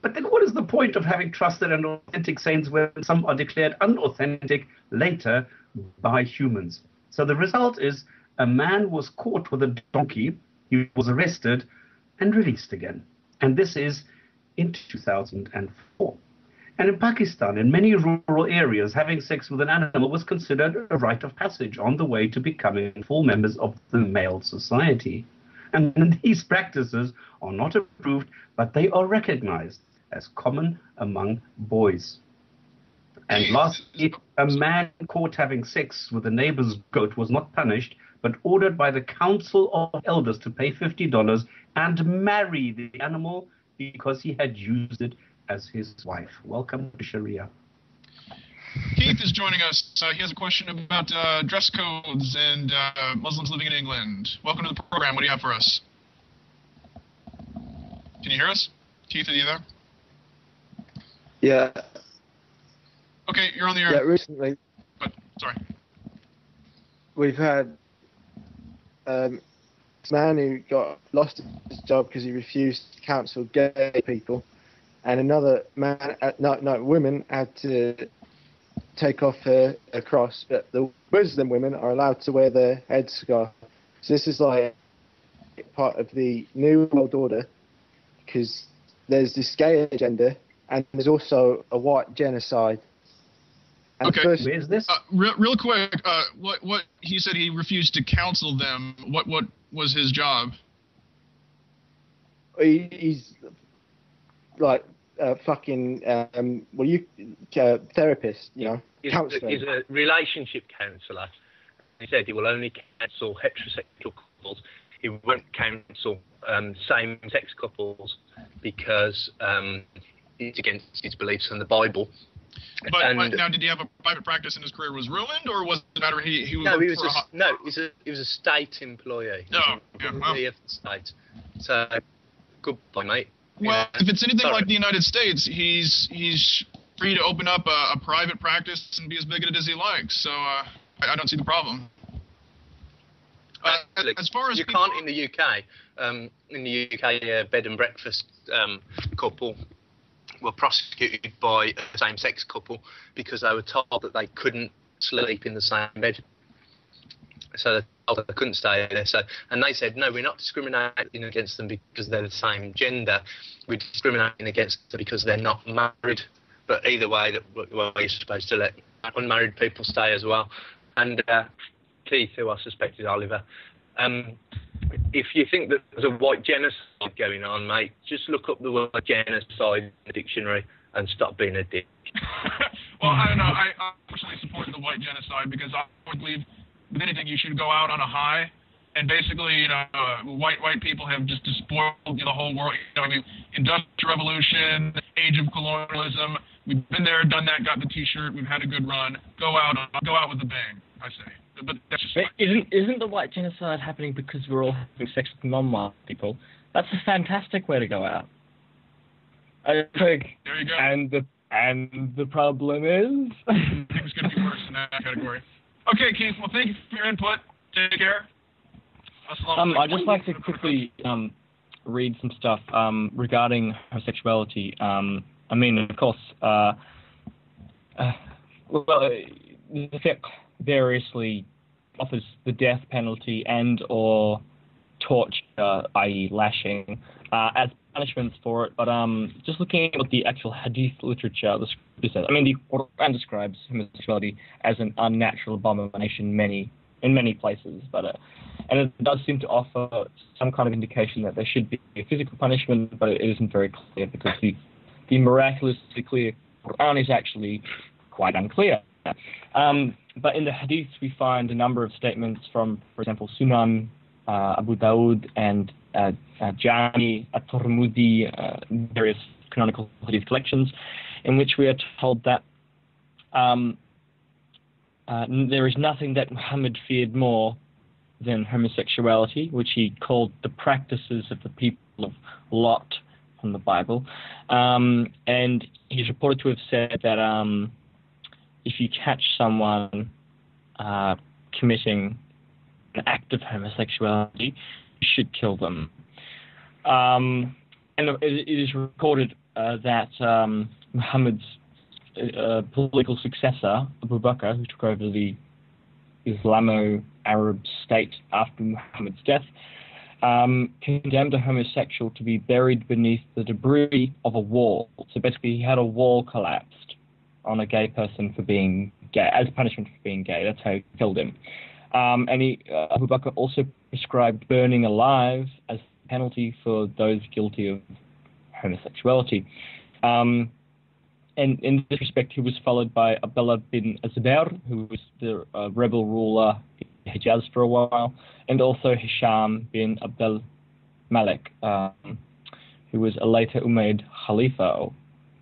But then what is the point of having trusted and authentic saints when some are declared unauthentic later by humans? So the result is a man was caught with a donkey, he was arrested and released again. And this is in 2004. And in Pakistan, in many rural areas, having sex with an animal was considered a rite of passage on the way to becoming full members of the male society. And these practices are not approved, but they are recognized as common among boys. And lastly, a man caught having sex with a neighbor's goat was not punished, but ordered by the Council of Elders to pay $50 and marry the animal because he had used it as his wife. Welcome to Sharia. Keith is joining us. He has a question about dress codes and Muslims living in England. Welcome to the program. What do you have for us? Can you hear us? Keith, are you there? Yeah. Okay, you're on the air. Yeah, recently Sorry. we've had a man who lost his job because he refused to counsel gay people, and another man, women had to take off her cross, but the Muslim women are allowed to wear their headscarf. So this is like part of the New World Order, because there's this gay agenda, and there's also a white genocide. And Okay. first, Where is this? Real quick, what he said he refused to counsel them. What was his job? he's like fucking therapist, you know, counselor. He's a relationship counsellor. He said he will only counsel heterosexual couples. He won't counsel same-sex couples because it's against his beliefs in the Bible. But now, did he have a private practice and his career was ruined, or was it matter he was? No, he was a state employee. Oh, yeah, well. Of the state. So, goodbye, mate. Well, if it's anything Sorry. like the United States, he's free to open up a private practice and be as bigoted as he likes. So I don't see the problem. As far as you can't in the UK. In the UK, a bed and breakfast couple were prosecuted by a same-sex couple because they were told that they couldn't sleep in the same bed. So they couldn't stay there. And they said, no, we're not discriminating against them because they're the same gender. We're discriminating against them because they're not married. But either way, you're supposed to let unmarried people stay as well. And Keith, who I suspect is Oliver, if you think that there's a white genocide going on, mate, just look up the word genocide in the dictionary and stop being a dick. Well, I don't know. I personally support the white genocide because I would believe with anything you should go out on a high. And basically, white people have just despoiled the whole world. I mean, Industrial Revolution, Age of Colonialism. We've been there, done that, got the T-shirt. We've had a good run. Go out with a bang, I say. But that's just isn't the white genocide happening because we're all having sex with non-white people? That's a fantastic way to go out. I think. There you go. And the problem is, Things could be worse in that category. Okay, Keith. Well, thank you for your input. Take care. I'd just like to quickly read some stuff regarding homosexuality. I mean, of course, the fiqh variously offers the death penalty and or torture, i.e. lashing, as punishments for it. But just looking at the actual hadith literature, the scripture says, I mean, the Quran describes homosexuality as an unnatural abomination in many places, but and it does seem to offer some kind of indication that there should be a physical punishment, but it isn't very clear because the miraculously clear Quran is actually quite unclear. But in the hadiths, we find a number of statements from, for example, Sunan, Abu Dawud, and Jami, At-Tirmidhi, various canonical hadith collections, in which we are told that there is nothing that Muhammad feared more than homosexuality, which he called the practices of the people of Lot from the Bible. And he's reported to have said that if you catch someone committing an act of homosexuality, should kill them. And it is recorded that Muhammad's political successor, Abu Bakr, who took over the Islamo-Arab state after Muhammad's death, condemned a homosexual to be buried beneath the debris of a wall. So basically, he had a wall collapsed on a gay person for being gay, as punishment for being gay. That's how he killed him. And Abu Bakr also prescribed burning alive as penalty for those guilty of homosexuality. And in this respect, he was followed by Abdullah bin Zubair, who was the rebel ruler in Hijaz for a while, and also Hisham bin Abdul Malik, who was a later Umayyad Khalifa or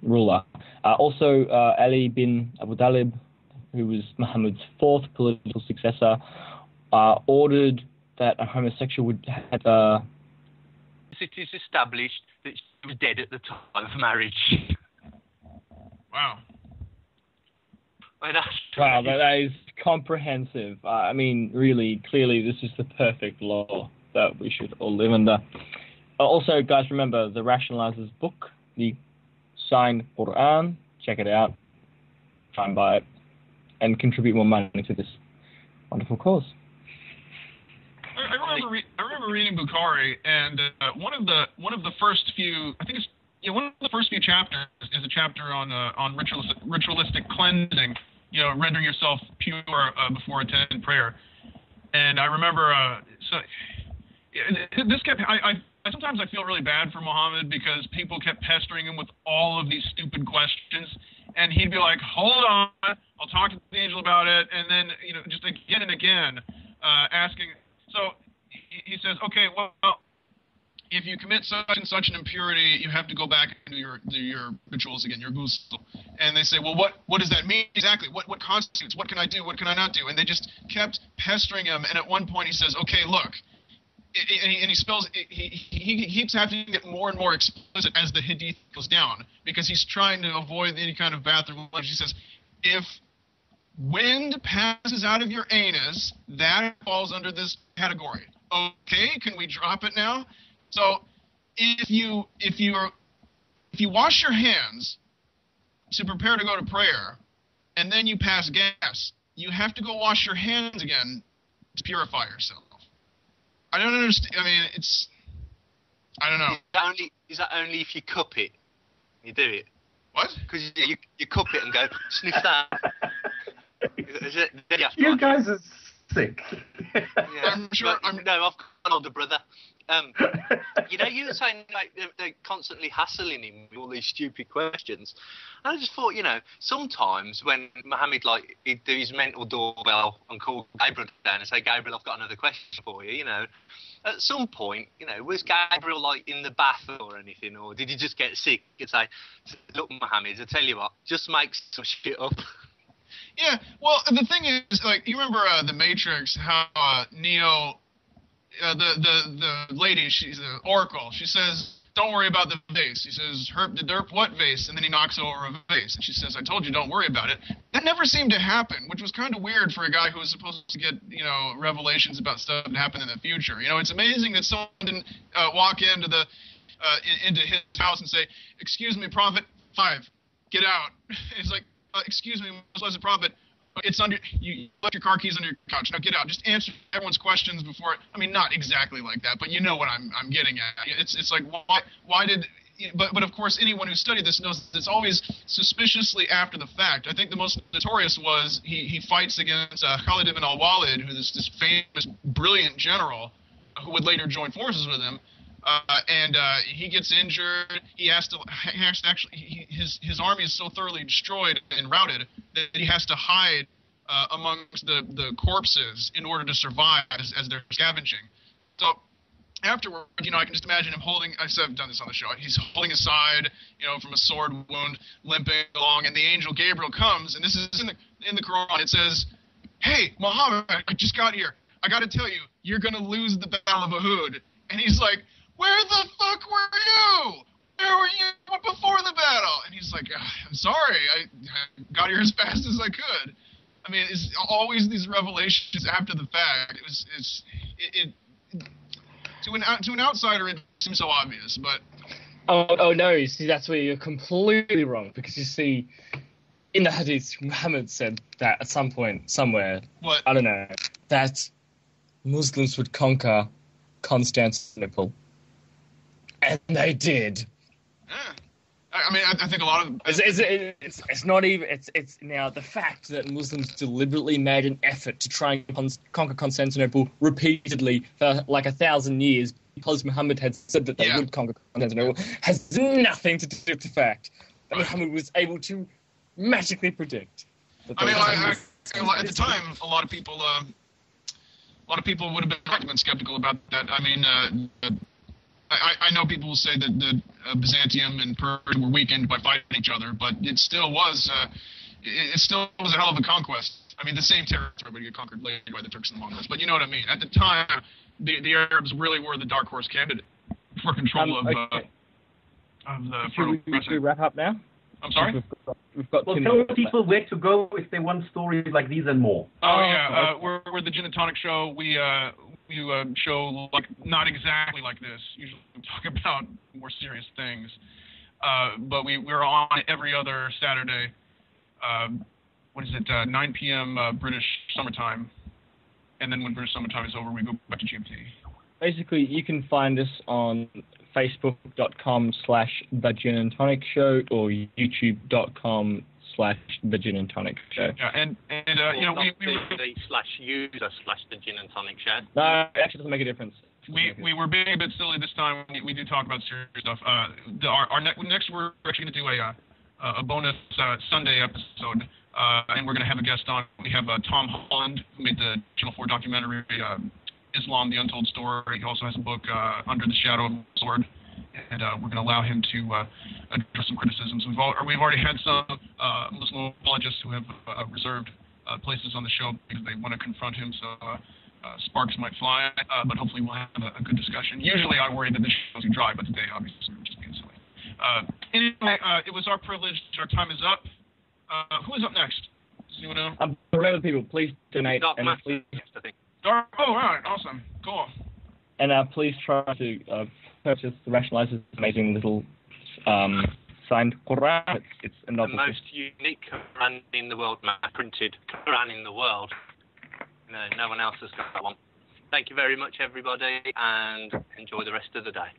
ruler. Also, Ali bin Abu Talib, who was Muhammad's fourth political successor, ordered that a homosexual would have... It is established that she was dead at the time of marriage. Wow. Wow, that is comprehensive. I mean, really, clearly, this is the perfect law that we should all live under. Also, guys, remember the Rationalizers book, the signed Quran. Check it out. Try and buy it, and contribute more money to this wonderful cause. I remember reading Bukhari, and one of the first few, I think it's one of the first few chapters is a chapter on ritualistic cleansing, rendering yourself pure before attending prayer. And I remember, this kept. I sometimes I feel really bad for Muhammad because people kept pestering him with all of these stupid questions, and he'd be like, "Hold on, I'll talk to the angel about it," and then just again and again asking. So he says, "Okay, well, if you commit such and such an impurity, you have to go back and do your rituals again, your ghusl." And they say, "Well, what does that mean exactly? What constitutes? What can I do? What can I not do?" And they just kept pestering him. And at one point he says, "Okay, look," and he spells. He keeps having to get more and more explicit as the hadith goes down because he's trying to avoid any kind of bathroom language. He says, "If wind passes out of your anus, that falls under this category. Okay, can we drop it now?" So if you wash your hands to prepare to go to prayer, and then you pass gas, you have to go wash your hands again to purify yourself. I don't understand. I mean, I don't know. Is that only if you cup it? You do it. What? Because you cup it and go sniff that. You guys are sick. Yeah. I'm sure. No, I've got an older brother. You were saying like they're constantly hassling him with all these stupid questions. And I just thought, sometimes when Muhammad he'd do his mental doorbell and call Gabriel down and say, "Gabriel, I've got another question for you." At some point, was Gabriel in the bath or anything, or did he just get sick and say, "Look, Muhammad, I tell you what, just make some shit up." Yeah, well, the thing is, you remember The Matrix, how Neo, the lady, she's the Oracle, she says, "Don't worry about the vase." He says, "Herp the derp, what vase?" And then he knocks over a vase, and she says, "I told you, don't worry about it." That never seemed to happen, which was kind of weird for a guy who was supposed to get, revelations about stuff that happened in the future. It's amazing that someone didn't walk into his house and say, "Excuse me, Prophet 5, get out." It's like, "Excuse me, Blessed Prophet, it's under you left your car keys under your couch. Now get out. Just answer everyone's questions before." I mean, not exactly like that, but you know what I'm getting at. It's like why did? But of course, anyone who studied this knows that it's always suspiciously after the fact. I think the most notorious was he fights against Khalid ibn al-Walid, who is this famous, brilliant general who would later join forces with him. And he gets injured. He has to actually. His army is so thoroughly destroyed and routed that he has to hide amongst the corpses in order to survive as they're scavenging. So afterward, I can just imagine him holding. I've done this on the show. He's holding his side, from a sword wound, limping along, and the angel Gabriel comes, and this is in the Quran. It says, "Hey, Muhammad, I just got here. I got to tell you, you're gonna lose the Battle of Uhud." And he's like, "Where the fuck were you? Where were you before the battle?" And he's like, "I'm sorry, I got here as fast as I could." I mean, it's always these revelations after the fact. To an outsider, it seems so obvious, but... Oh no, you see, that's where you're completely wrong, because you see, in the Hadith, Muhammad said that at some point, somewhere, What? I don't know, that Muslims would conquer Constantinople. And they did. Yeah. I mean, I think a lot of... It's not even... It's now the fact that Muslims deliberately made an effort to try and conquer Constantinople repeatedly for like 1,000 years because Muhammad had said that they would conquer Constantinople has nothing to do with the fact that Muhammad was able to magically predict. I mean, at the time, a lot of people would have been skeptical about that. I mean, I know people will say that the Byzantium and Persia were weakened by fighting each other, but it still was a hell of a conquest. I mean, the same territory would get conquered later by the Turks and the Mongols, but you know what I mean. At the time, the Arabs really were the dark horse candidate for control of the Fertile Crescent. Should we wrap up now? I'm sorry? We've got well, tell people where to go if they want stories like these and more. Oh, yeah. We're the Jinn and Tonic Show. We show like not exactly like this. Usually we talk about more serious things. But we're on every other Saturday. 9 p.m. British summertime. And then when British summertime is over, we go back to GMT. Basically, you can find us on facebook.com/The Jinn and Tonic Show or youtube.com/The Jinn and Tonic Show. Yeah, and you know, we /user/The Jinn and Tonic Show. No, it actually doesn't make a difference. We were being a bit silly this time. We do talk about serious stuff. Next we're actually going to do a bonus Sunday episode, and we're going to have a guest on. We have Tom Holland, who made the Channel 4 documentary Islam: The Untold Story. He also has a book, Under the Shadow of the Sword, and we're going to allow him to address some criticisms. We've already had some Muslim apologists who have reserved places on the show because they want to confront him, so sparks might fly, but hopefully we'll have a good discussion. Usually I worry that this show's too dry, but today obviously we're just being silly. Anyway, it was our privilege. Our time is up. Who is up next? Does anyone know? Remember, people, please donate. And please, Oh, all right. Awesome. Cool. And please try to purchase the Rationalizer's amazing little signed Quran. It's a novel. The most unique Quran in the world, printed Quran in the world. No one else has got that one. Thank you very much, everybody, and enjoy the rest of the day.